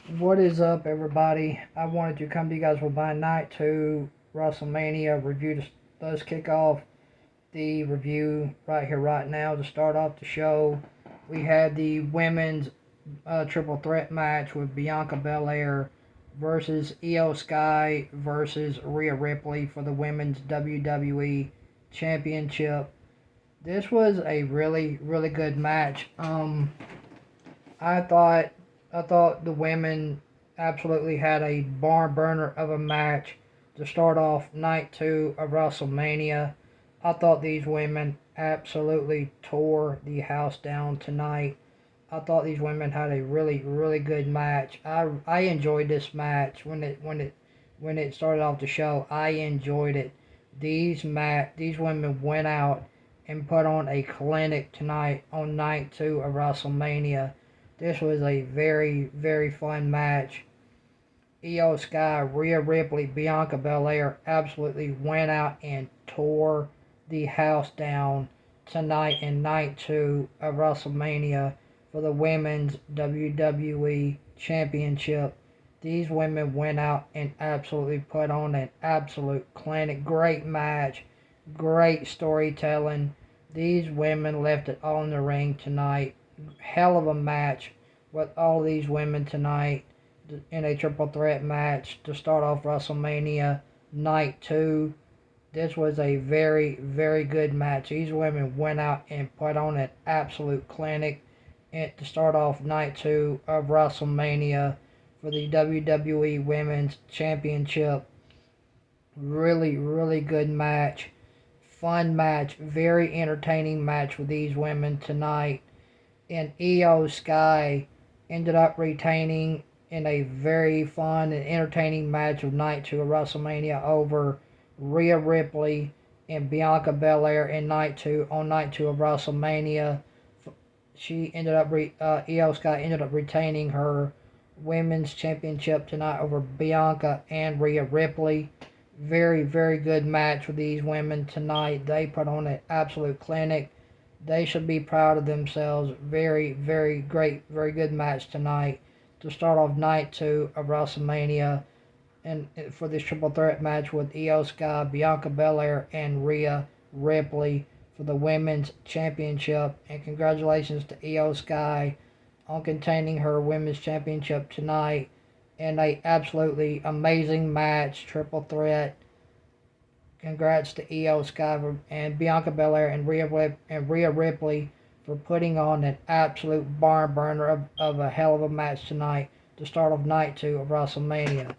What is up, everybody? I wanted to come to you guys with my night two WrestleMania review. Does kick off the review right here, right now. To start off the show, we had the women's triple threat match with Bianca Belair versus Io Sky versus Rhea Ripley for the women's WWE Championship. This was a really, really good match. I thought I thought the women absolutely had a barn burner of a match to start off night two of WrestleMania. I thought these women absolutely tore the house down tonight. I thought these women had a really, really good match. I enjoyed this match when it started off the show. I enjoyed it. These women went out and put on a clinic tonight on night two of WrestleMania. This was a very, very fun match. Io Sky, Rhea Ripley, Bianca Belair absolutely went out and tore the house down tonight in night two of WrestleMania for the women's WWE Championship. These women went out and absolutely put on an absolute clinic. Great match, great storytelling. These women left it all in the ring tonight. Hell of a match with all these women tonight in a triple threat match to start off WrestleMania night two. This was a very, very good match. These women went out and put on an absolute clinic to start off night two of WrestleMania for the WWE Women's Championship. Really, really good match. Fun match. Very entertaining match with these women tonight. And Io Sky ended up retaining in a very fun and entertaining match of night two of WrestleMania over Rhea Ripley and Bianca Belair in night two of WrestleMania. Io Sky ended up retaining her women's championship tonight over Bianca and Rhea Ripley. Very, very good match with these women tonight. They put on an absolute clinic. They should be proud of themselves. Very, very great, very good match tonight to start off night two of WrestleMania and for this triple threat match with Io Sky, Bianca Belair, and Rhea Ripley for the women's championship. And congratulations to Io Sky on containing her women's championship tonight in a absolutely amazing match, triple threat. Congrats to Io Sky and Bianca Belair and Rhea Ripley for putting on an absolute barn burner of a hell of a match tonight to start off night two of WrestleMania.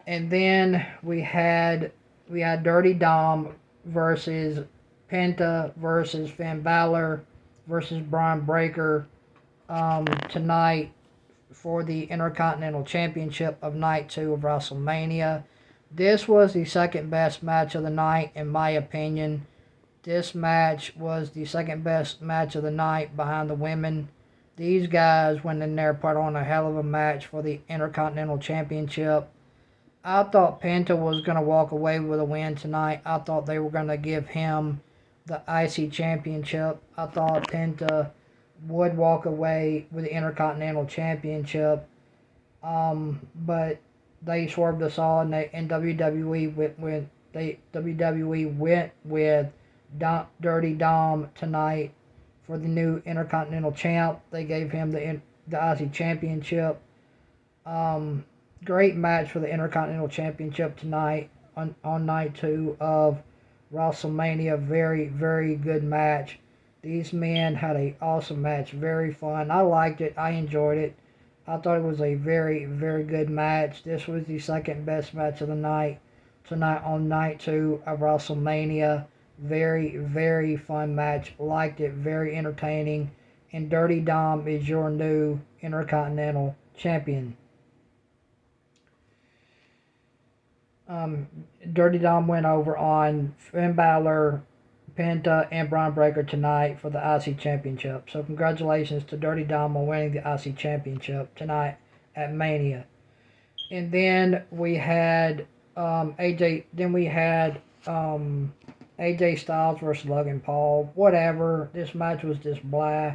And then we had Dirty Dom versus Penta versus Finn Balor versus Braun Breaker tonight for the Intercontinental Championship of night two of WrestleMania. This was the second best match of the night, in my opinion. This match was the second best match of the night behind the women. These guys went in there, put on a hell of a match for the Intercontinental Championship. I thought Penta was going to walk away with a win tonight. I thought they were going to give him the IC Championship. I thought Penta would walk away with the Intercontinental Championship. But they swerved us all, and WWE went with Dirty Dom tonight for the new Intercontinental Champ. They gave him the IC Championship. Great match for the Intercontinental Championship tonight on night two of WrestleMania. Very, very good match. These men had an awesome match. Very fun. I liked it. I enjoyed it. I thought it was a very, very good match. This was the second best match of the night tonight on night two of WrestleMania. Very, very fun match. Liked it. Very entertaining. And Dirty Dom is your new Intercontinental Champion. Dirty Dom went over on Finn Balor, Penta, and Braun Breaker tonight for the IC Championship. So congratulations to Dirty Dom on winning the IC Championship tonight at Mania. And then we had AJ. Then we had AJ Styles versus Logan Paul. Whatever. This match was just blah.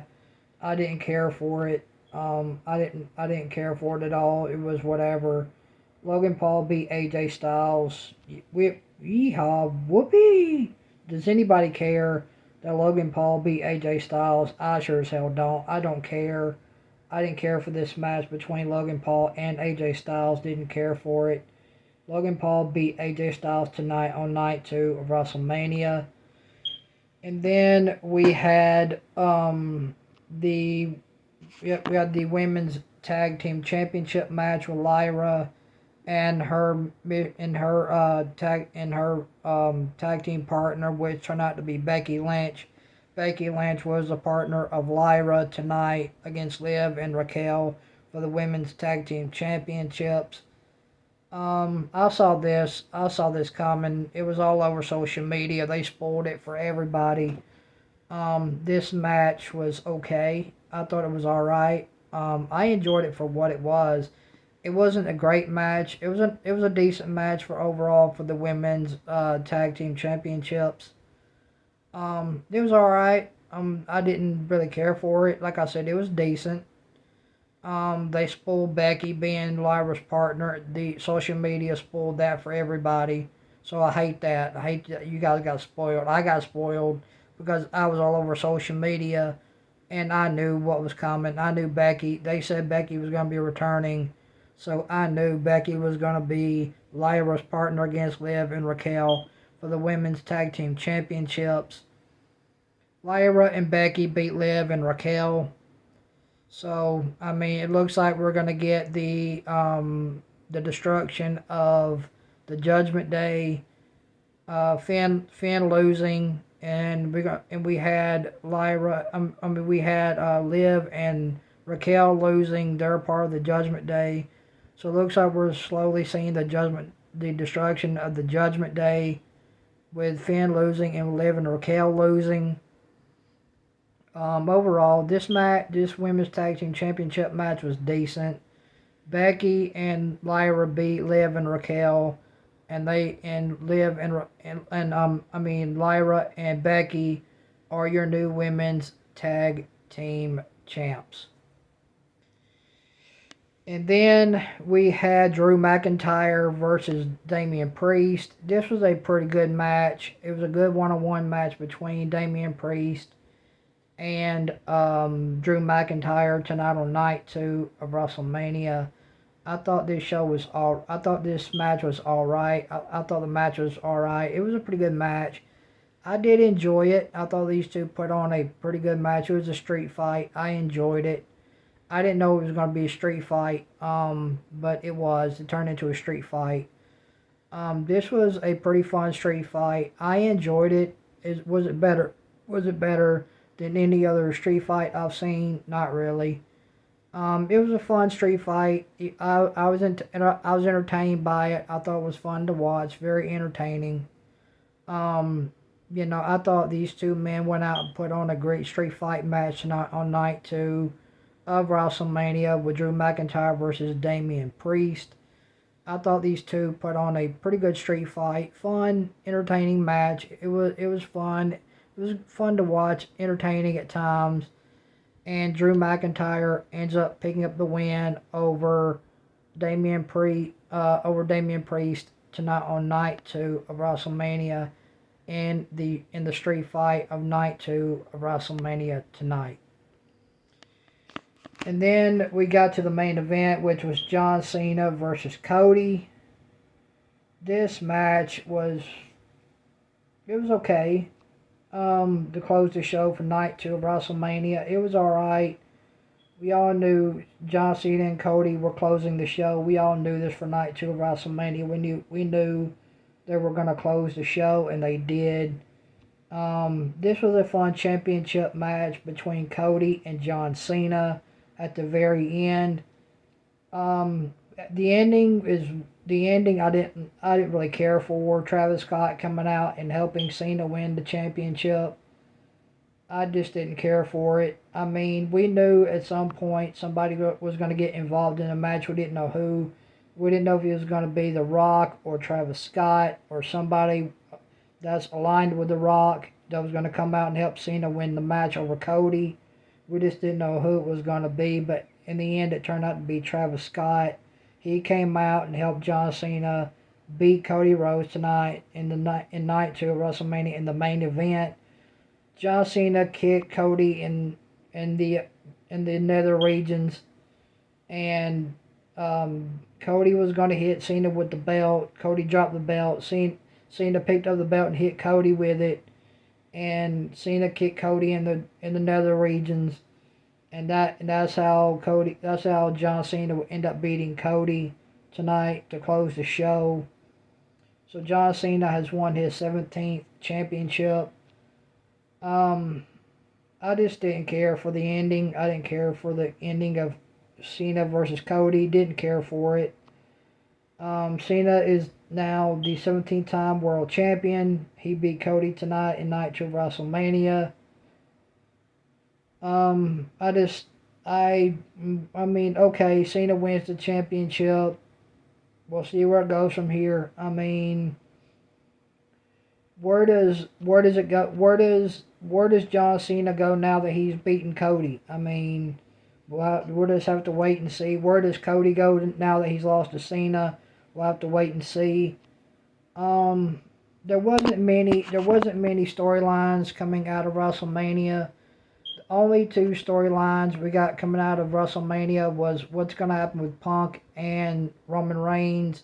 I didn't care for it. I didn't care for it at all. It was whatever. Logan Paul beat AJ Styles. Yeehaw, whoopee! Does anybody care that Logan Paul beat AJ Styles? I sure as hell don't. I don't care. I didn't care for this match between Logan Paul and AJ Styles. Didn't care for it. Logan Paul beat AJ Styles tonight on night 2 of WrestleMania. And then we had the we had the women's tag team championship match with Lyra and her tag team partner, which turned out to be Becky Lynch. Becky Lynch was a partner of Lyra tonight against Liv and Raquel for the women's tag team championships. I saw this. I saw this coming. It was all over social media. They spoiled it for everybody. This match was okay. I thought it was all right. I enjoyed it for what it was. It wasn't a great match. It was a decent match for overall for the women's tag team championships. It was all right. I didn't really care for it. Like I said, it was decent. They spoiled Becky being Lyra's partner. The social media spoiled that for everybody. So I hate that. I hate that you guys got spoiled. I got spoiled because I was all over social media and I knew what was coming. I knew Becky. They said Becky was going to be returning. So I knew Becky was going to be Lyra's partner against Liv and Raquel for the women's tag team championships. Lyra and Becky beat Liv and Raquel. So I mean, it looks like we're gonna get the destruction of the Judgment Day. Finn losing, and we had Lyra. We had Liv and Raquel losing their part of the Judgment Day. So it looks like we're slowly seeing the destruction of the Judgment Day, with Finn losing and Liv and Raquel losing. Overall, this women's tag team championship match was decent. Becky and Lyra beat Liv and Raquel, and Lyra and Becky are your new women's tag team champs. And then we had Drew McIntyre versus Damian Priest. This was a pretty good match. It was a good one-on-one match between Damian Priest and Drew McIntyre tonight on night 2 of WrestleMania. I thought this match was all right. I thought the match was all right. It was a pretty good match. I did enjoy it. I thought these two put on a pretty good match. It was a street fight. I enjoyed it. I didn't know it was going to be a street fight, but it was. It turned into a street fight. This was a pretty fun street fight. I enjoyed it. Was it better? Was it better than any other street fight I've seen? Not really. It was a fun street fight. I was entertained by it. I thought it was fun to watch. Very entertaining. I thought these two men went out and put on a great street fight match tonight on night 2 of WrestleMania with Drew McIntyre versus Damian Priest. I thought these two put on a pretty good street fight. Fun, entertaining match. It was fun. It was fun to watch, entertaining at times. And Drew McIntyre ends up picking up the win over Damian Priest tonight on night 2 of WrestleMania in the street fight of night 2 of WrestleMania tonight. And then we got to the main event, which was John Cena versus Cody. This match was okay. To close the show for night 2 of WrestleMania, it was alright. We all knew John Cena and Cody were closing the show. We all knew this for night 2 of WrestleMania. We knew they were going to close the show, and they did. This was a fun championship match between Cody and John Cena at the very end. The ending I didn't really care for. Travis Scott coming out and helping Cena win the championship. I just didn't care for it. I mean, we knew at some point somebody was going to get involved in a match. We didn't know who. We didn't know if it was going to be The Rock or Travis Scott or somebody that's aligned with The Rock that was going to come out and help Cena win the match over Cody. We just didn't know who it was going to be, but in the end, it turned out to be Travis Scott. He came out and helped John Cena beat Cody Rhodes tonight in night 2 of WrestleMania in the main event. John Cena kicked Cody in the nether regions, and Cody was going to hit Cena with the belt. Cody dropped the belt. Cena picked up the belt and hit Cody with it, and Cena kicked Cody in the nether regions, and that's how John Cena would end up beating Cody tonight to close the show. So John Cena has won his 17th championship. I just didn't care for the ending. I didn't care for the ending of Cena versus Cody. Didn't care for it. Cena is now the 17th time world champion. He beat Cody tonight in night 2 of WrestleMania. I mean, okay, Cena wins the championship. We'll see where it goes from here. I mean, where does it go? Where does John Cena go now that he's beaten Cody? I mean, we'll just have to wait and see. Where does Cody go now that he's lost to Cena? We'll have to wait and see. There wasn't many storylines coming out of WrestleMania. The only 2 storylines we got coming out of WrestleMania was what's going to happen with Punk and Roman Reigns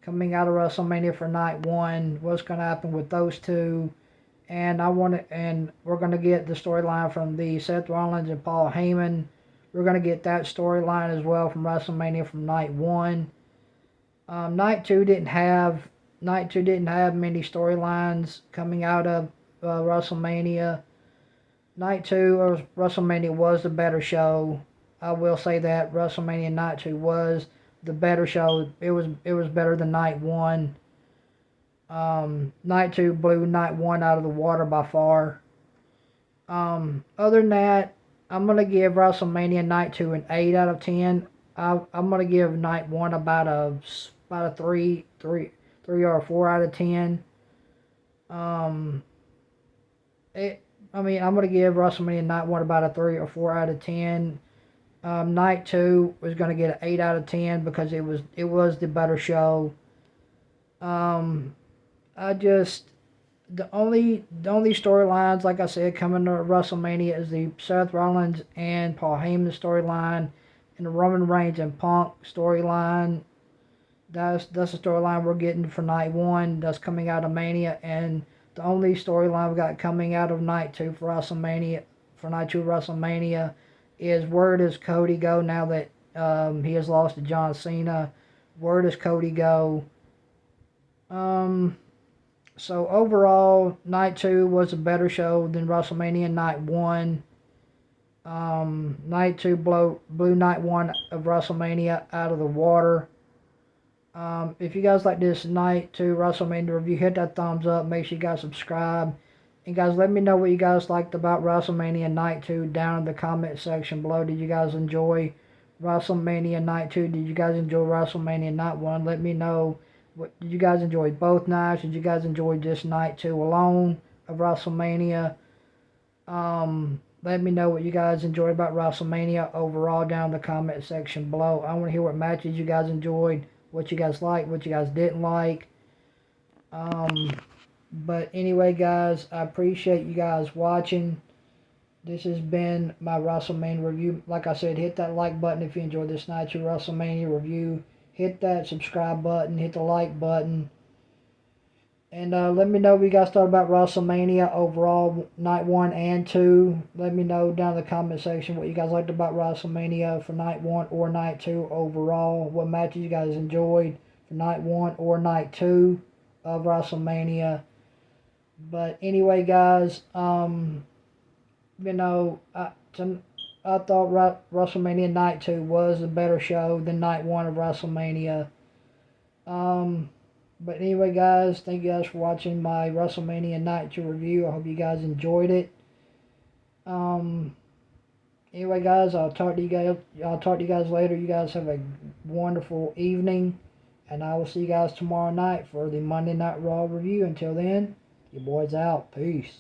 coming out of WrestleMania for night 1. What's going to happen with those 2? And we're going to get the storyline from the Seth Rollins and Paul Heyman. We're going to get that storyline as well from WrestleMania from night 1. Night 2 didn't have many storylines coming out of WrestleMania. Night 2 of WrestleMania was the better show. I will say that WrestleMania Night 2 was the better show. It was better than night 1. Night 2 blew night 1 out of the water by far. Other than that, I'm gonna give WrestleMania night 2 an 8 out of 10. I'm gonna give night 1 about a 3 or 4 out of 10. I'm gonna give WrestleMania night 1 about a 3 or 4 out of 10. Night 2 was gonna get an 8 out of 10 because it was the better show. The only storylines, like I said, coming to WrestleMania is the Seth Rollins and Paul Heyman storyline and the Roman Reigns and Punk storyline. That's the storyline we're getting for night 1. That's coming out of Mania, and the only storyline we got coming out of night 2 for WrestleMania, for night 2 of WrestleMania, is where does Cody go now that he has lost to John Cena? Where does Cody go? So overall, night 2 was a better show than WrestleMania night 1. Night 2 blew night 1 of WrestleMania out of the water. If you guys like this night 2 WrestleMania review, hit that thumbs up. Make sure you guys subscribe. And guys, let me know what you guys liked about WrestleMania night 2 down in the comment section below. Did you guys enjoy WrestleMania night 2? Did you guys enjoy WrestleMania night 1? Let me know. Did you guys enjoy both nights? Did you guys enjoy just night 2 alone of WrestleMania? Let me know what you guys enjoyed about WrestleMania overall down in the comment section below. I want to hear what matches you guys enjoyed, what you guys liked, what you guys didn't like. But anyway, guys, I appreciate you guys watching. This has been my WrestleMania review. Like I said, hit that like button if you enjoyed this night 2 WrestleMania review. Hit that subscribe button, hit the like button. And let me know what you guys thought about WrestleMania overall, night 1 and 2. Let me know down in the comment section what you guys liked about WrestleMania for night 1 or night 2 overall. What matches you guys enjoyed for night 1 or night 2 of WrestleMania. But anyway, guys, I thought WrestleMania night 2 was a better show than night 1 of WrestleMania. But anyway, guys, thank you guys for watching my WrestleMania night 2 review. I hope you guys enjoyed it. Anyway, guys, I'll talk to you guys later. You guys have a wonderful evening, and I will see you guys tomorrow night for the Monday Night Raw review. Until then, your boy's out. Peace.